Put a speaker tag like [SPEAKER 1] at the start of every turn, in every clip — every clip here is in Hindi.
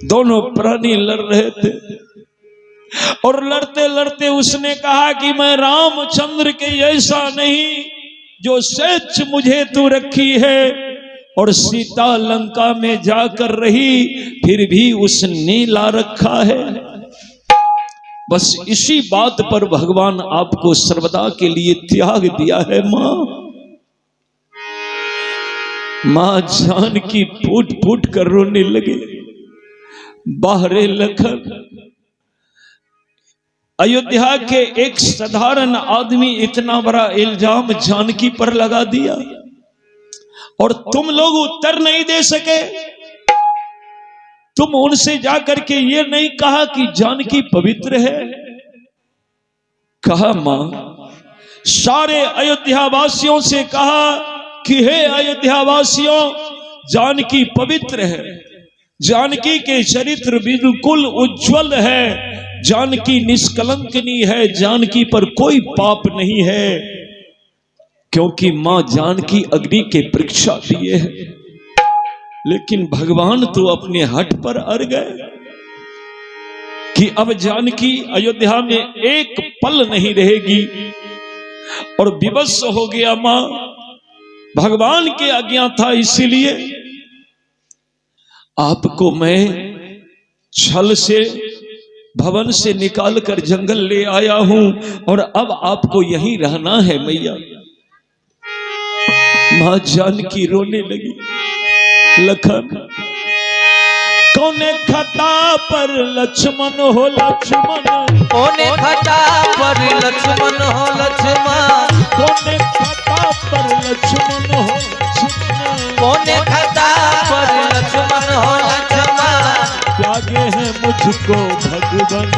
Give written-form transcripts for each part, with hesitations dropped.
[SPEAKER 1] दोनों प्राणी लड़ रहे थे और लड़ते लड़ते उसने कहा कि मैं रामचंद्र के ऐसा नहीं जो सेच मुझे तू रखी है, और सीता लंका में जाकर रही फिर भी उसने ला रखा है। बस इसी बात पर भगवान आपको सर्वदा के लिए त्याग दिया है। मां जानकी फूट फूट कर रोने लगे। बाहरे लखन, अयोध्या के एक साधारण आदमी इतना बड़ा इल्जाम जानकी पर लगा दिया और तुम लोग उत्तर नहीं दे सके। तुम उनसे जाकर के ये नहीं कहा कि जानकी पवित्र है। कहा मां, सारे अयोध्या वासियों से कहा कि हे अयोध्या वासियों, जानकी पवित्र है, जानकी के चरित्र बिल्कुल उज्जवल है, जानकी निष्कलंकनी है, जानकी पर कोई पाप नहीं है, क्योंकि मां जानकी अग्नि के परीक्षा दिए है। लेकिन भगवान तो अपने हठ पर अड़ गए कि अब जानकी अयोध्या में एक पल नहीं रहेगी, और विवश हो गया। मां भगवान के आज्ञा था, इसीलिए आपको मैं छल से भवन से निकालकर जंगल ले आया हूं और अब आपको यहीं रहना है मैया। मां जानकी रोने लगी। लखन, कौने खता पर लक्ष्मण हो लक्ष्मण,
[SPEAKER 2] कौने खता पर लक्ष्मण हो लक्ष्मण,
[SPEAKER 1] कौने खता पर लक्ष्मण हो लक्ष्मण,
[SPEAKER 2] कौने खता पर लक्ष्मण हो लक्ष्मण,
[SPEAKER 1] त्यागे है मुझको भगवान,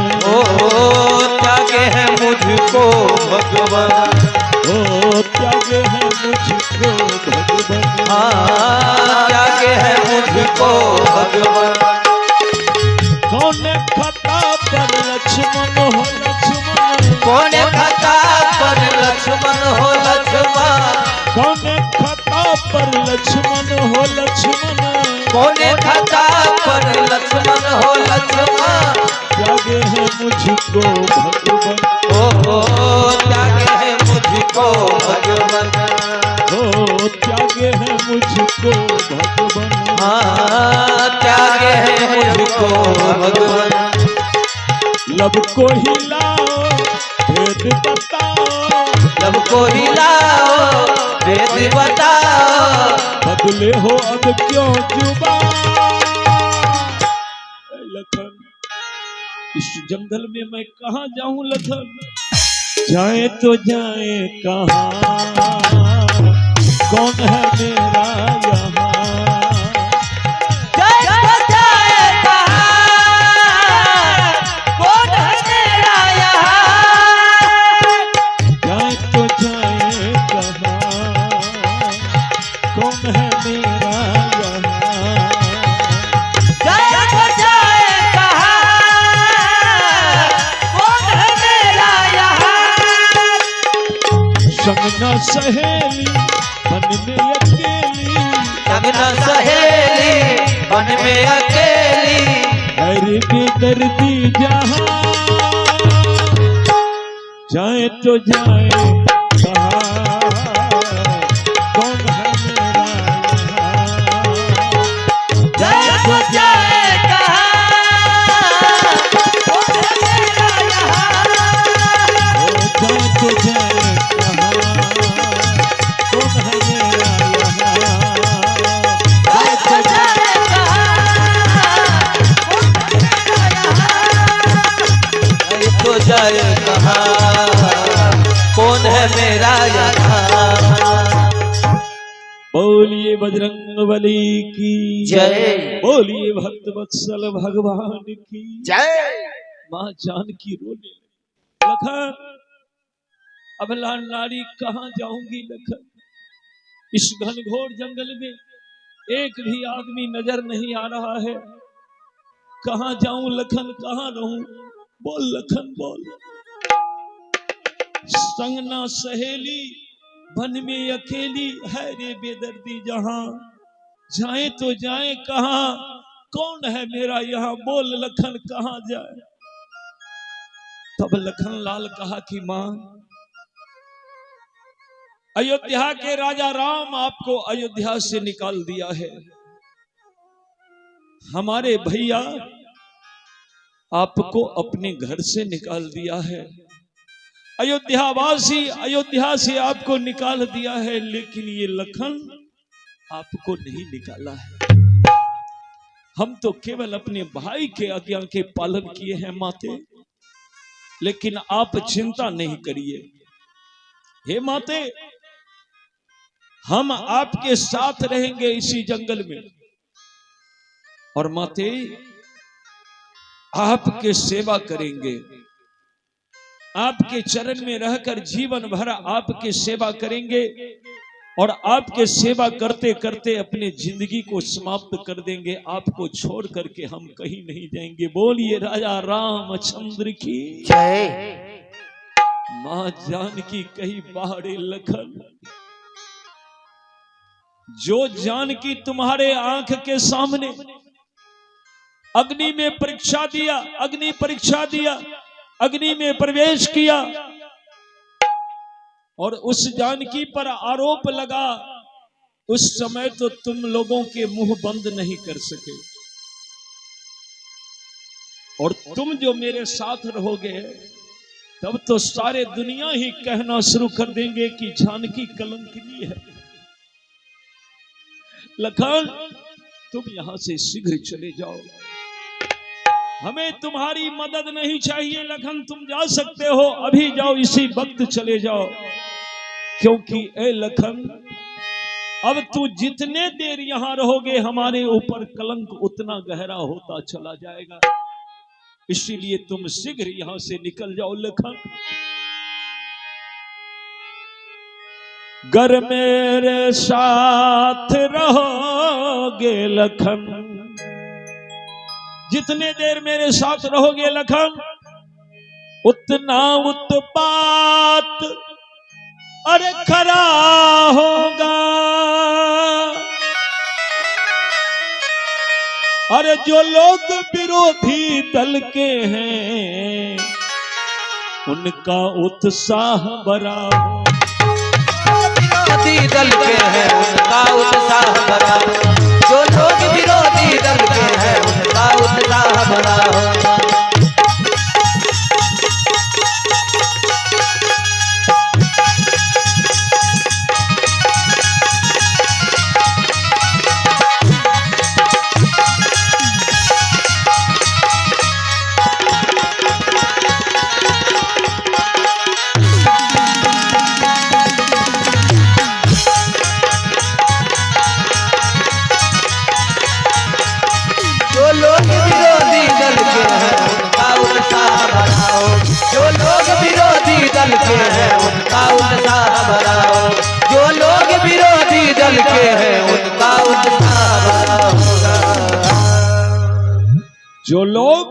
[SPEAKER 2] त्यागे है मुझको भगवान,
[SPEAKER 1] त्यागे है मुझको भगवान,
[SPEAKER 2] त्यागे है मुझको भगवान।
[SPEAKER 1] कौने खता पर लक्ष्मण हो लक्ष्मण,
[SPEAKER 2] कौने खता पर लक्ष्मण हो लक्ष्मण,
[SPEAKER 1] कौने खता पर लक्ष्मण हो लक्ष्मण,
[SPEAKER 2] कौने खता पर लक्ष्मण हो लक्ष्मण,
[SPEAKER 1] त्यागे है मुझको भगवान,
[SPEAKER 2] त्यागे है मुझको भगवान,
[SPEAKER 1] त्यागे है मुझको भगवान,
[SPEAKER 2] त्यागे है मुझको भगवान।
[SPEAKER 1] लब को हिलाओ भेद बताओ,
[SPEAKER 2] लब को हिलाओ भेद बताओ,
[SPEAKER 1] बदले हो अब क्यों जुबान। लखन, इस जंगल में मैं कहां जाऊं लखन, जाए तो जाए कहां, कौन है मेरा यहाँ,
[SPEAKER 2] जाए तो जाए कहां, कौन है मेरा यहाँ,
[SPEAKER 1] जाए तो जाए कहां, कौन है मेरा यहाँ,
[SPEAKER 2] जाए तो जाए कहां, कौन है मेरा यहाँ।
[SPEAKER 1] संगना सहेली मन में अकेली,
[SPEAKER 2] संगना सहेली मन में अकेली,
[SPEAKER 1] अरे बेदर्दी जहां, जाए तो जाए कहां, कौन है मेरा यहाँ,
[SPEAKER 2] जाए तो जाए कहां, कौन है मेरा यहाँ।
[SPEAKER 1] जाए तो जाए कहां, कौन है मेरा यहाँ,
[SPEAKER 2] जाए तो जाए कहां, कौन है मेरा यहाँ। जाए तो जाए कहां, कौन है मेरा यहाँ।
[SPEAKER 1] बोलिए बजरंगबली की
[SPEAKER 2] जय,
[SPEAKER 1] बोलिए भक्त वत्सल भगवान की
[SPEAKER 2] जय।
[SPEAKER 1] मां जानकी रोने लगी। लखन, अब नारी कहां जाऊंगी लखन, इस घनघोर जंगल में एक भी आदमी नजर नहीं आ रहा है, कहां जाऊं लखन, कहां रहूं, बोल लखन बोल। संगना सहेली वन में अकेली है रे बेदर्दी जहां, जाए तो जाए कहां, कौन है मेरा यहाँ, बोल लखन कहाँ जाए। तब लखन लाल कहा कि मां, अयोध्या के राजा राम आपको अयोध्या से निकाल दिया है। हमारे भैया आपको अपने घर से निकाल दिया है। अयोध्यावासी अयोध्या से आपको निकाल दिया है, लेकिन ये लखन आपको नहीं निकाला है। हम तो केवल अपने भाई के आज्ञा के पालन किए हैं माते, लेकिन आप चिंता नहीं करिए। हे माते, हम आपके साथ रहेंगे इसी जंगल में, और माते आपके सेवा करेंगे, आपके चरण में रहकर जीवन भर आपके सेवा करेंगे, और आपके सेवा करते करते अपने जिंदगी को समाप्त कर देंगे। आपको छोड़ करके हम कहीं नहीं जाएंगे। बोलिए राजा रामचंद्र की
[SPEAKER 2] जय।
[SPEAKER 1] मां जानकी कही बाहरे लखन, जो जानकी तुम्हारे आंख के सामने अग्नि में परीक्षा दिया, अग्नि परीक्षा दिया, अग्नि में प्रवेश किया, और उस जानकी पर आरोप लगा, उस समय तो तुम लोगों के मुंह बंद नहीं कर सके। और तुम जो मेरे साथ रहोगे, तब तो सारे दुनिया ही कहना शुरू कर देंगे कि जानकी कलंकिनी है। लखन, तुम यहां से शीघ्र चले जाओ, हमें तुम्हारी मदद नहीं चाहिए। लखन, तुम जा सकते हो, अभी जाओ, इसी वक्त चले जाओ। क्योंकि ए लखन, अब तू जितने देर यहां रहोगे, हमारे ऊपर कलंक उतना गहरा होता चला जाएगा। इसीलिए तुम शीघ्र यहां से निकल जाओ लखन। गर मेरे साथ रहोगे लखन, जितने देर मेरे साथ रहोगे लखन, उतना उत्पात अरे खरा होगा। अरे जो लोग विरोधी दल के हैं, उनका उत्साह बड़ा हो।
[SPEAKER 2] विरोधी दल के हैं उनका उत्साह बड़ा हो, जो लोग विरोधी दल के हैं उनका उत्साह बड़ा हो।
[SPEAKER 1] जो लोग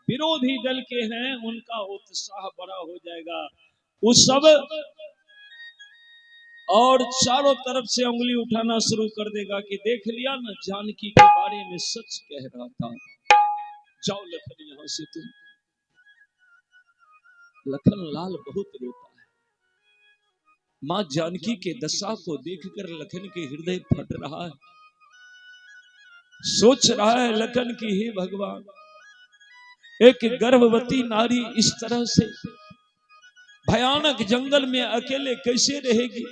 [SPEAKER 1] विरोधी दल के हैं, उनका उत्साह बड़ा हो जाएगा। उस सब और चारों तरफ से उंगली उठाना शुरू कर देगा कि देख लिया ना, जानकी के बारे में सच कह रहा था। जाओ लखन यहां से तुम। लखन लाल बहुत रोता है। मां जानकी के दशा को देखकर लखन के हृदय फट रहा है। सोच रहा है लखन की, हे भगवान, एक गर्भवती नारी इस तरह से भयानक जंगल में अकेले कैसे रहेगी,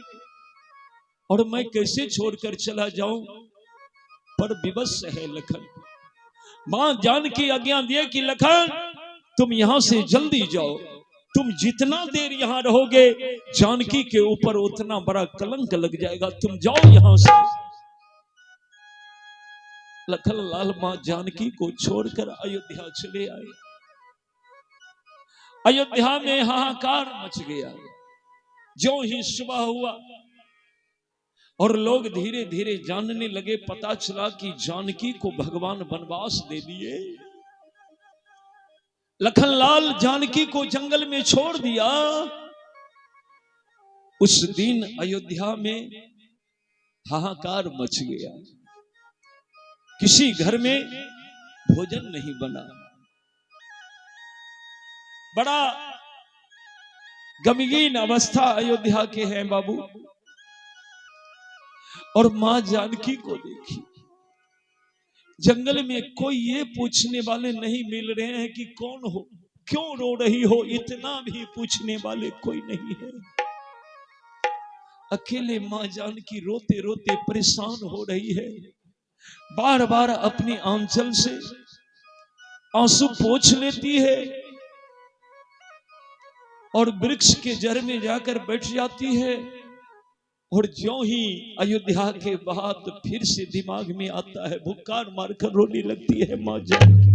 [SPEAKER 1] और मैं कैसे छोड़कर चला जाऊं। पर विवश है लखन। मां जानकी आज्ञा दिए कि लखन, तुम यहां से जल्दी जाओ। तुम जितना देर यहां रहोगे, जानकी के ऊपर उतना बड़ा कलंक लग जाएगा। तुम जाओ यहां से। लखन लाल मां जानकी को छोड़कर अयोध्या चले आए। अयोध्या में हाहाकार मच गया। जो ही सुबह हुआ और लोग धीरे धीरे जानने लगे, पता चला कि जानकी को भगवान वनवास दे दिए। लखनलाल जानकी को जंगल में छोड़ दिया। उस दिन अयोध्या में हाहाकार मच गया, किसी घर में भोजन नहीं बना। बड़ा गमगीन अवस्था अयोध्या के हैं बाबू। और मां जानकी को देखी, जंगल में कोई ये पूछने वाले नहीं मिल रहे हैं कि कौन हो, क्यों रो रही हो, इतना भी पूछने वाले कोई नहीं है। अकेले मां जानकी रोते रोते परेशान हो रही है, बार बार अपनी आंचल से आंसू पोंछ लेती है और वृक्ष के जड़ में जाकर बैठ जाती है। और ज्यों ही अयोध्या के बाद फिर से दिमाग में आता है, भुक्कार मारकर रोने लगती है मां जानकी।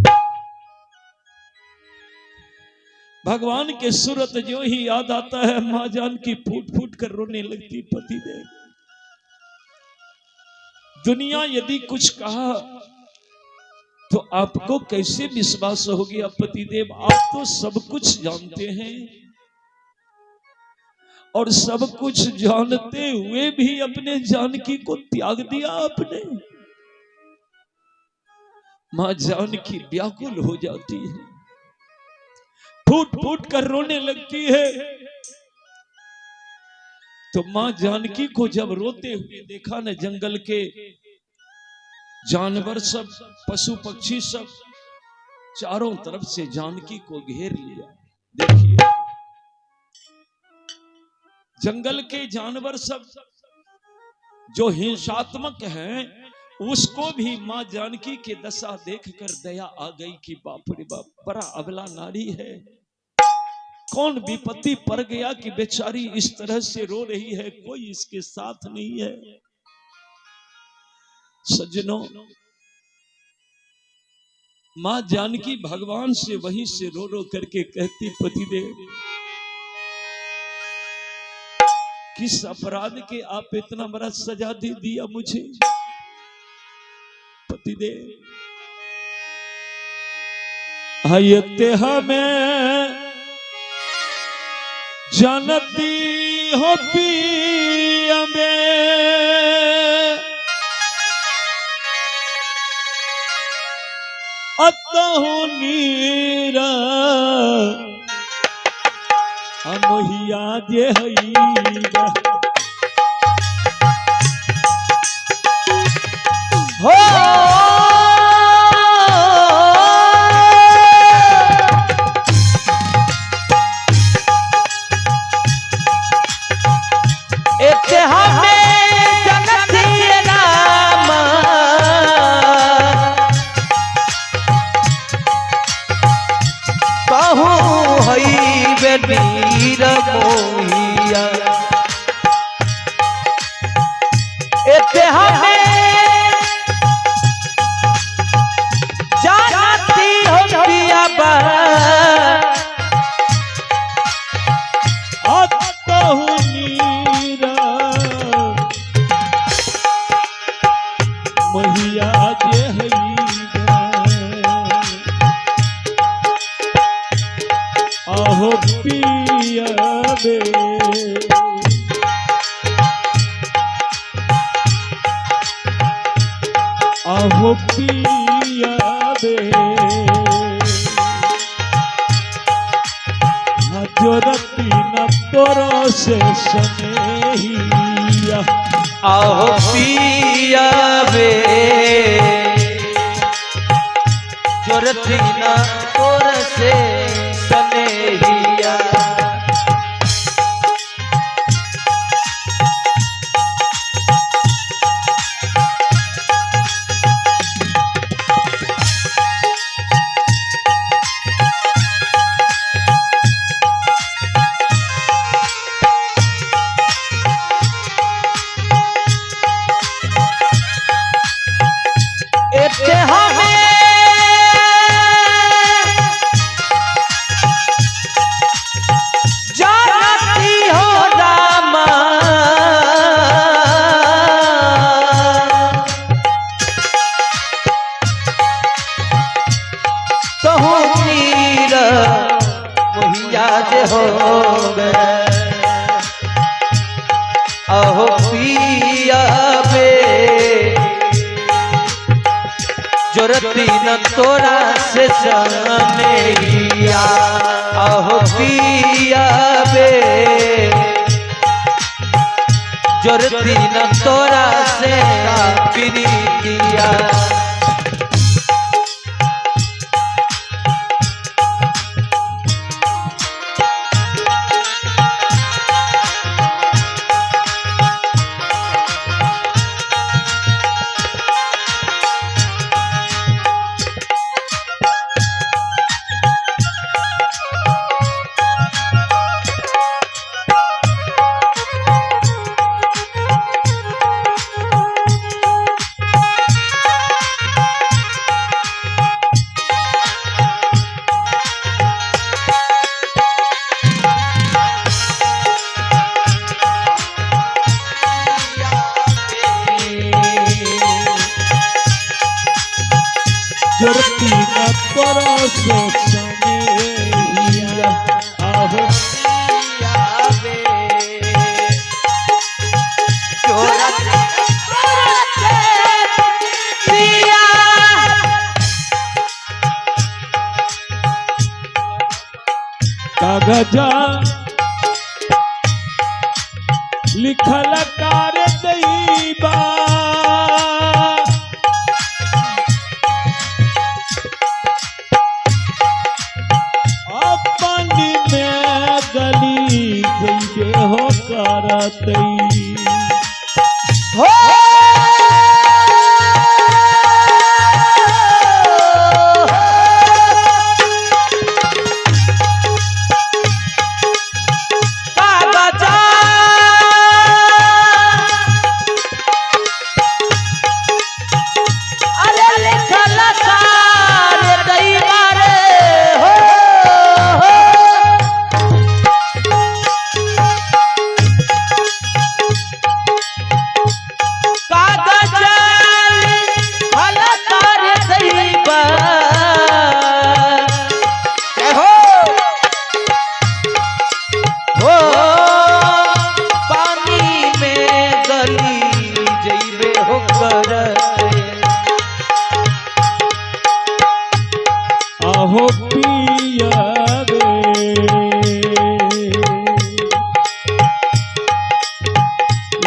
[SPEAKER 1] भगवान के सूरत ज्यों ही याद आता है, मां जानकी फूट फूट कर रोने लगती। पतिदेव, दुनिया यदि कुछ कहा तो आपको कैसे विश्वास हो गया पतिदेव? आप तो सब कुछ जानते हैं और सब कुछ जानते हुए भी अपने जानकी को त्याग दिया आपने। मां जानकी व्याकुल हो जाती है, फूट फूट कर रोने लगती है। तो मां जानकी को जब रोते हुए देखा न, जंगल के जानवर सब, पशु पक्षी सब चारों तरफ से जानकी को घेर लिया। देखिए, जंगल के जानवर सब जो हिंसात्मक हैं, उसको भी मां जानकी के दशा देखकर दया आ गई कि बाप रे बाप, बड़ा अबला नारी है, कौन विपत्ति पड़ गया कि बेचारी इस तरह से रो रही है, कोई इसके साथ नहीं है। सज्जनों, मां जानकी भगवान से वहीं से रो रो करके कहती, पतिदेव किस अपराध के आप इतना बड़ा सजा दे दिया मुझे? पतिदेव, हयते हमें जानती हो पिया में, अतहु नीरा हमहिया जे हईरा हो।
[SPEAKER 2] वीर मोहिया जानती हो पिया बा,
[SPEAKER 1] अतहु नीरा महिया जे हईरा, आहो पिया बे आहो पिया बे, जोरती न तोरो से सनेहिया,
[SPEAKER 2] आहो पिया बे जोरती न तोर से सनेहिया। अहो पिया बे जोरती न तोरा से सनैया आहो पिया बे जोरती न तोरा से प्रीतिया
[SPEAKER 1] जोरती न तोरा से सनैया आहो
[SPEAKER 2] पिया बे जोरती तोरा से पिया
[SPEAKER 1] कागजा लिखल कार दैबा अपनी में गली जइबे हो करतई
[SPEAKER 2] हो
[SPEAKER 1] आहो पिया रे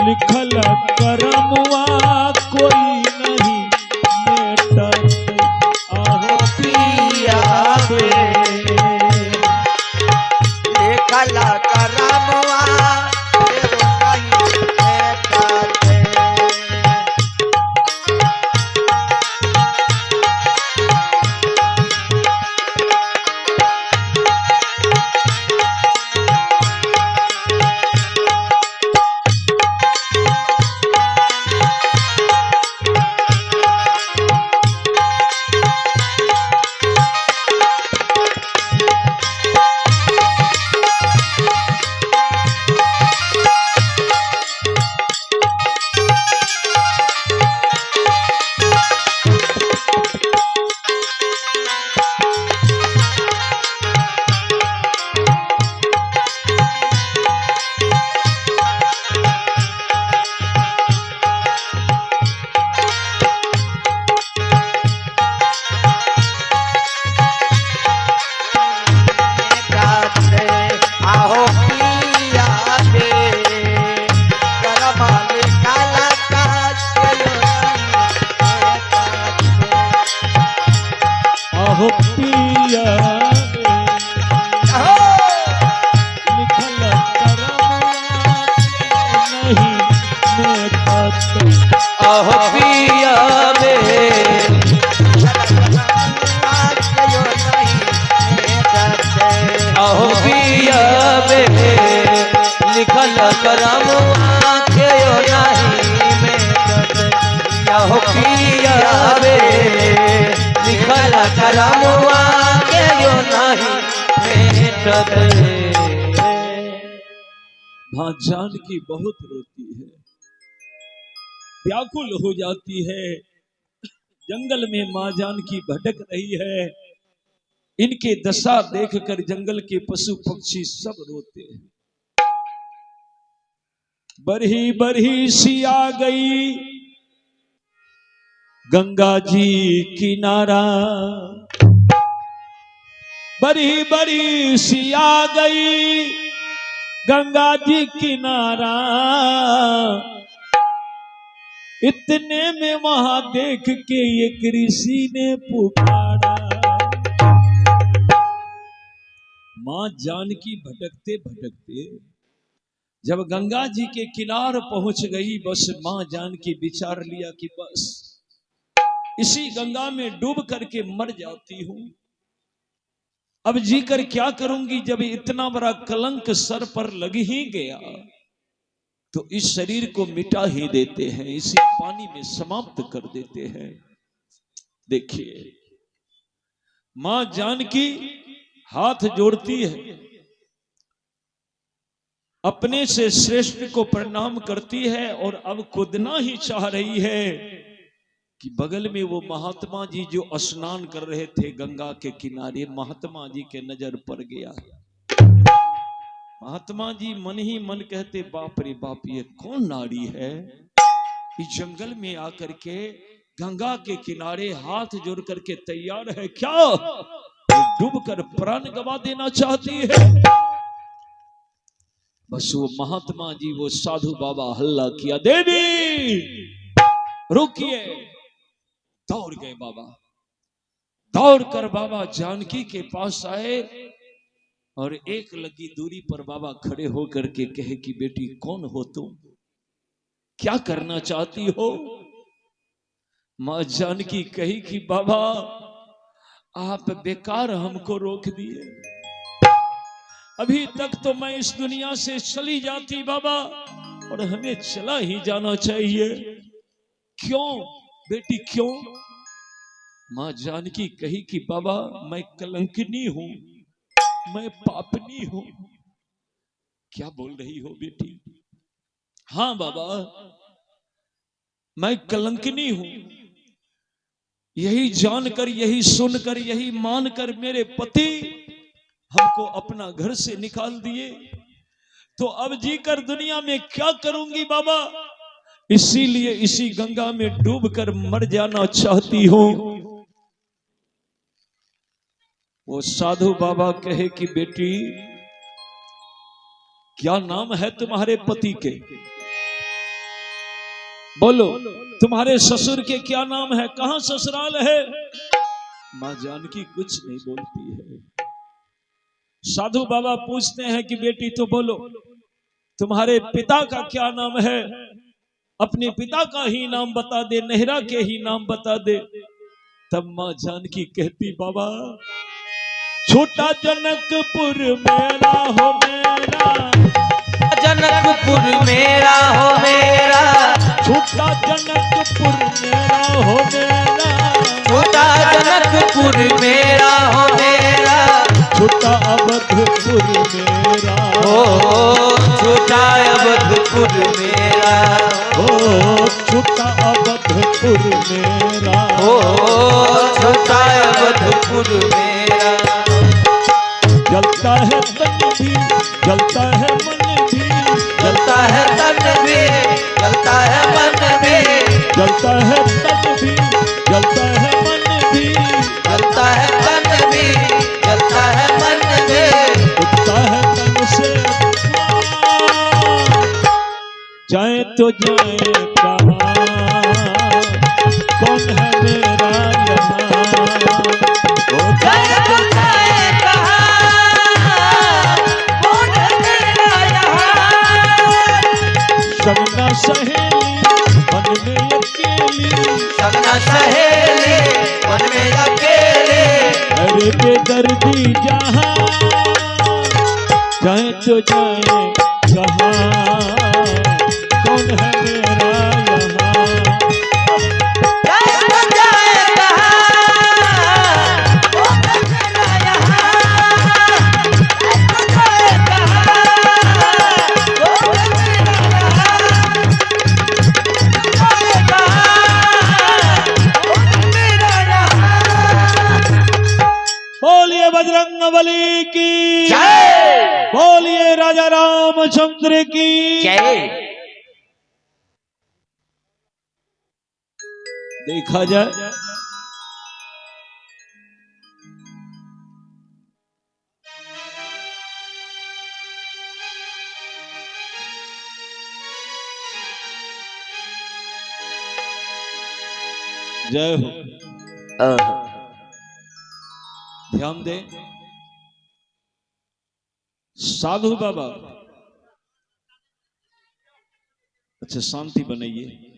[SPEAKER 1] लिखल करमवा कोई नहीं मेटत आहो
[SPEAKER 2] पिया बे लिखल करमवा
[SPEAKER 1] आहो पिया लिखल करमवा नहीं मेटत
[SPEAKER 2] आहो पिया बे आहो पिया बे लिखल करमवा के नहीं मेटत आहो पिया बे लिखल करमवा के नहीं मेटत
[SPEAKER 1] मां जानकी बहुत रोती है, व्याकुल हो जाती है। जंगल में मां जानकी भटक रही है। इनके दशा देखकर जंगल के पशु पक्षी सब रोते हैं। बरही बरही सी आ गई, गंगा जी किनारा बड़ी बड़ी सी आ गई गंगा जी किनारा। इतने में वहां देख के एक ऋषि ने पुकारा। मां जानकी भटकते भटकते जब गंगा जी के किनार पहुंच गई, बस मां जानकी विचार लिया कि बस इसी गंगा में डूब करके मर जाती हूं। अब जीकर क्या करूंगी, जब इतना बड़ा कलंक सर पर लग ही गया तो इस शरीर को मिटा ही देते हैं, इसी पानी में समाप्त कर देते हैं। देखिए मां जानकी हाथ जोड़ती है, अपने से श्रेष्ठ को प्रणाम करती है और अब कूदना ही चाह रही है कि बगल में वो महात्मा जी जो स्नान कर रहे थे गंगा के किनारे, महात्मा जी के नजर पड़ गया। महात्मा जी मन ही मन कहते, बाप रे बाप, ये कौन नारी है, इस जंगल में आकर के गंगा के किनारे हाथ जोड़ करके तैयार है क्या, डूब कर प्राण गवा देना चाहती है। बस वो महात्मा जी, वो साधु बाबा हल्ला किया, देवी रुकिए। दौड़ गए बाबा, दौड़ कर बाबा जानकी के पास आए और एक लगी दूरी पर बाबा खड़े होकर के कहे कि बेटी कौन हो तुम, क्या करना चाहती हो। मां जानकी कही कि बाबा आप बेकार हमको रोक दिए, अभी तक तो मैं इस दुनिया से चली जाती बाबा, और हमें चला ही जाना चाहिए। क्यों बेटी क्यों। मां जानकी कही कि बाबा मैं कलंकिनी हूं, मैं पापनी हूं। क्या बोल रही हो बेटी। हां बाबा मैं कलंकिनी हूं। यही जानकर, यही सुनकर, यही मानकर मेरे पति हमको अपना घर से निकाल दिए, तो अब जीकर दुनिया में क्या करूंगी बाबा, इसीलिए इसी गंगा में डूबकर मर जाना चाहती हूं। वो साधु बाबा कहे कि बेटी क्या नाम है तुम्हारे पति के, बोलो तुम्हारे ससुर के क्या नाम है, कहां ससुराल है। मां जानकी कुछ नहीं बोलती है। साधु बाबा पूछते हैं कि बेटी तो बोलो तुम्हारे पिता का क्या नाम है, अपने पिता का ही नाम बता दे, नेहरा के ही नाम बता दे। तब मां जानकी कहती बाबा छोटा जनकपुर मेरा हो मेरा,
[SPEAKER 2] जनकपुर मेरा हो मेरा,
[SPEAKER 1] छोटा जनकपुर मेरा हो मेरा,
[SPEAKER 2] छोटा जनकपुर मेरा हो मेरा,
[SPEAKER 1] छोटा अवधपुर मेरा
[SPEAKER 2] हो छोटा अवधपुर मेरा,
[SPEAKER 1] हो छोटा अवधपुर मेरा,
[SPEAKER 2] हो छोटा अवधपुर मेरा।
[SPEAKER 1] जलता है तन भी, जलता है मन भी,
[SPEAKER 2] जलता है तन भी, जलता है मन भी,
[SPEAKER 1] जलता है तन भी, जलता है मन भी,
[SPEAKER 2] जलता है तन भी, जलता है मन भी,
[SPEAKER 1] उठता है तन से जाए तो जाए कहाँ, कौन है मेरा यहाँ, ओ जाए तो
[SPEAKER 2] जाए कहाँ, कौन है मेरा यहाँ।
[SPEAKER 1] सगना सहेली मन में अकेली,
[SPEAKER 2] सगना सहेली मन में अकेले,
[SPEAKER 1] अरे बेदर्दी जहाँ जाए तो जाए कहाँ, कौन है मेरा यहाँ।
[SPEAKER 2] जाए तो जाए कहाँ, कौन है मेरा यहाँ। जाए तो जाए कहाँ, कौन है मेरा यहाँ। जाए कहाँ, कौन है मेरा यहाँ।
[SPEAKER 1] बोलिए बजरंगबली की
[SPEAKER 2] जय,
[SPEAKER 1] बोलिए राजा रामचंद्र की
[SPEAKER 2] जय।
[SPEAKER 1] देखा जाए। जय हो। ध्यान दे साधु बाबा, अच्छा शांति बनाइए।